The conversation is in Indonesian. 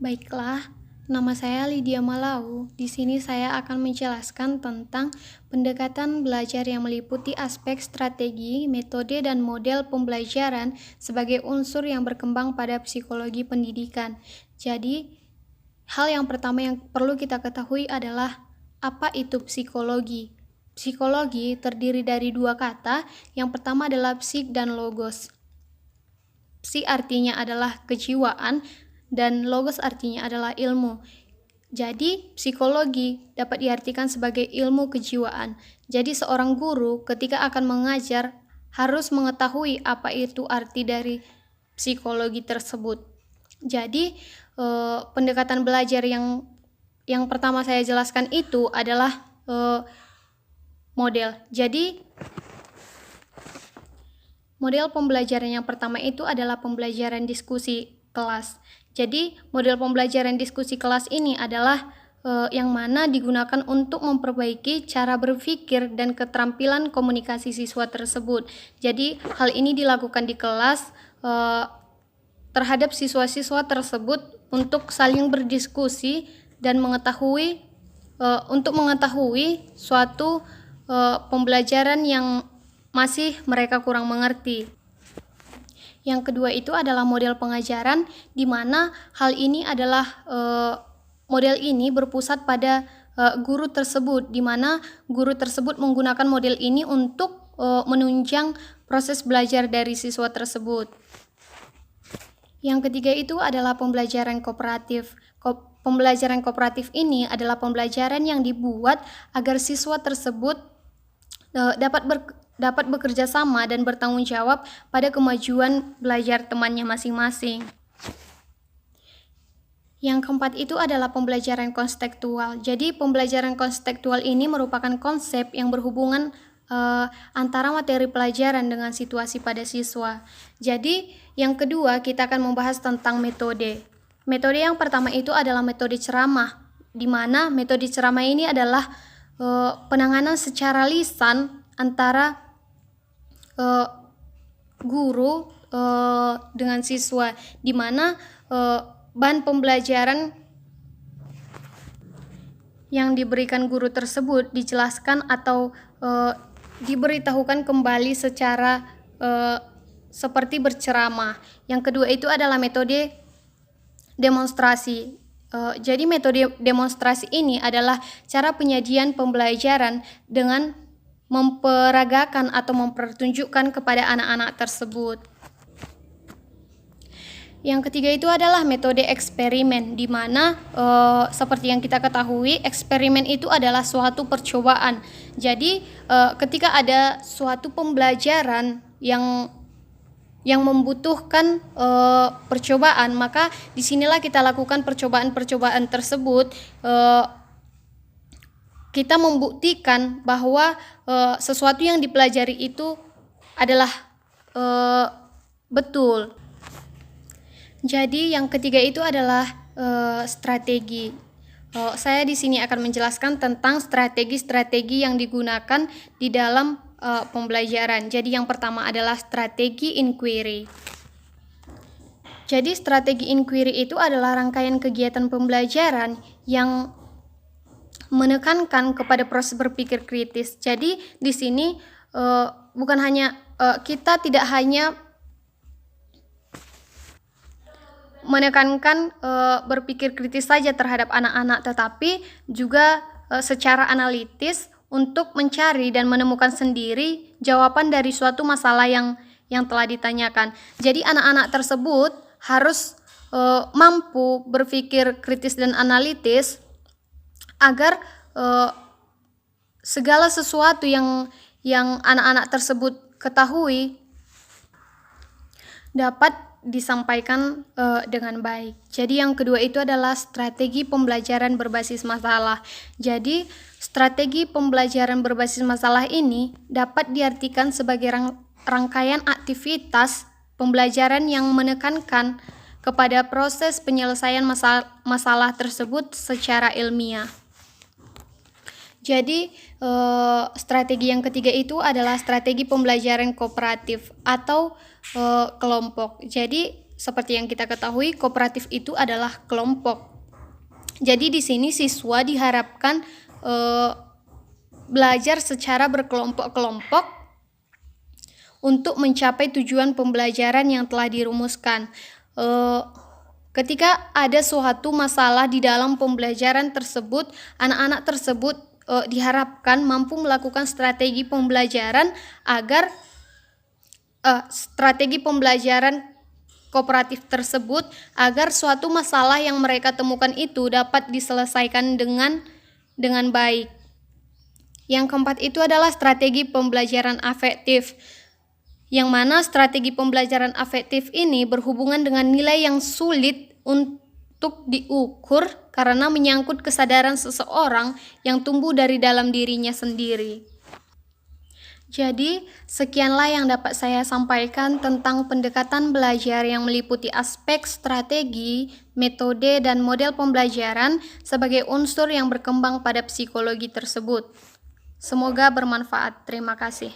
Baiklah, nama saya Lydia Malau. Di sini saya akan menjelaskan tentang pendekatan belajar yang meliputi aspek strategi, metode, dan model pembelajaran sebagai unsur yang berkembang pada psikologi pendidikan. Jadi, hal yang pertama yang perlu kita ketahui adalah apa itu psikologi. Psikologi terdiri dari dua kata, yang pertama adalah psik dan logos. Psi artinya adalah kejiwaan dan logos artinya adalah ilmu. Jadi, psikologi dapat diartikan sebagai ilmu kejiwaan. Jadi, seorang guru ketika akan mengajar harus mengetahui apa itu arti dari psikologi tersebut. Jadi, pendekatan belajar yang pertama saya jelaskan itu adalah model. Jadi, model pembelajaran yang pertama itu adalah pembelajaran diskusi kelas. Jadi, model pembelajaran diskusi kelas ini adalah yang mana digunakan untuk memperbaiki cara berpikir dan keterampilan komunikasi siswa tersebut. Jadi, hal ini dilakukan di kelas terhadap siswa-siswa tersebut untuk saling berdiskusi dan mengetahui suatu pembelajaran yang masih mereka kurang mengerti. Yang kedua itu adalah model pengajaran, di mana hal ini adalah model ini berpusat pada guru tersebut, di mana guru tersebut menggunakan model ini untuk menunjang proses belajar dari siswa tersebut. Yang ketiga itu adalah pembelajaran kooperatif. Pembelajaran kooperatif ini adalah pembelajaran yang dibuat agar siswa tersebut dapat bekerja sama dan bertanggung jawab pada kemajuan belajar temannya masing-masing. Yang keempat itu adalah pembelajaran konstekstual. Jadi, pembelajaran konstekstual ini merupakan konsep yang berhubungan antara materi pelajaran dengan situasi pada siswa. Jadi, yang kedua kita akan membahas tentang metode. Metode yang pertama itu adalah metode ceramah, di mana metode ceramah ini adalah penanganan secara lisan antara guru dengan siswa, di mana bahan pembelajaran yang diberikan guru tersebut dijelaskan atau diberitahukan kembali secara seperti berceramah. Yang kedua itu adalah metode demonstrasi. Jadi metode demonstrasi ini adalah cara penyajian pembelajaran dengan memperagakan atau mempertunjukkan kepada anak-anak tersebut. Yang ketiga itu adalah metode eksperimen, di mana seperti yang kita ketahui, eksperimen itu adalah suatu percobaan. Jadi ketika ada suatu pembelajaran yang membutuhkan percobaan, maka disinilah kita lakukan percobaan-percobaan tersebut. Kita membuktikan bahwa sesuatu yang dipelajari itu adalah betul. Jadi yang ketiga itu adalah strategi. Saya di sini akan menjelaskan tentang strategi-strategi yang digunakan di dalam pembelajaran. Jadi yang pertama adalah strategi inquiry. Jadi strategi inquiry itu adalah rangkaian kegiatan pembelajaran yang menekankan kepada proses berpikir kritis. Jadi di sini bukan hanya kita tidak hanya menekankan berpikir kritis saja terhadap anak-anak, tetapi juga secara analitis untuk mencari dan menemukan sendiri jawaban dari suatu masalah yang telah ditanyakan. Jadi anak-anak tersebut harus mampu berpikir kritis dan analitis agar segala sesuatu yang anak-anak tersebut ketahui dapat disampaikan dengan baik. Jadi yang kedua itu adalah strategi pembelajaran berbasis masalah. Jadi strategi pembelajaran berbasis masalah ini dapat diartikan sebagai rangkaian aktivitas pembelajaran yang menekankan kepada proses penyelesaian masalah tersebut secara ilmiah. Jadi strategi yang ketiga itu adalah strategi pembelajaran kooperatif atau kelompok. Jadi seperti yang kita ketahui, kooperatif itu adalah kelompok. Jadi di sini siswa diharapkan belajar secara berkelompok-kelompok untuk mencapai tujuan pembelajaran yang telah dirumuskan. Ketika ada suatu masalah di dalam pembelajaran tersebut, anak-anak tersebut diharapkan mampu melakukan strategi pembelajaran agar strategi pembelajaran kooperatif tersebut agar suatu masalah yang mereka temukan itu dapat diselesaikan dengan baik. Yang keempat itu adalah strategi pembelajaran afektif, yang mana strategi pembelajaran afektif ini berhubungan dengan nilai yang sulit untuk diukur karena menyangkut kesadaran seseorang yang tumbuh dari dalam dirinya sendiri. Jadi, sekianlah yang dapat saya sampaikan tentang pendekatan belajar yang meliputi aspek strategi, metode, dan model pembelajaran sebagai unsur yang berkembang pada psikologi tersebut. Semoga bermanfaat. Terima kasih.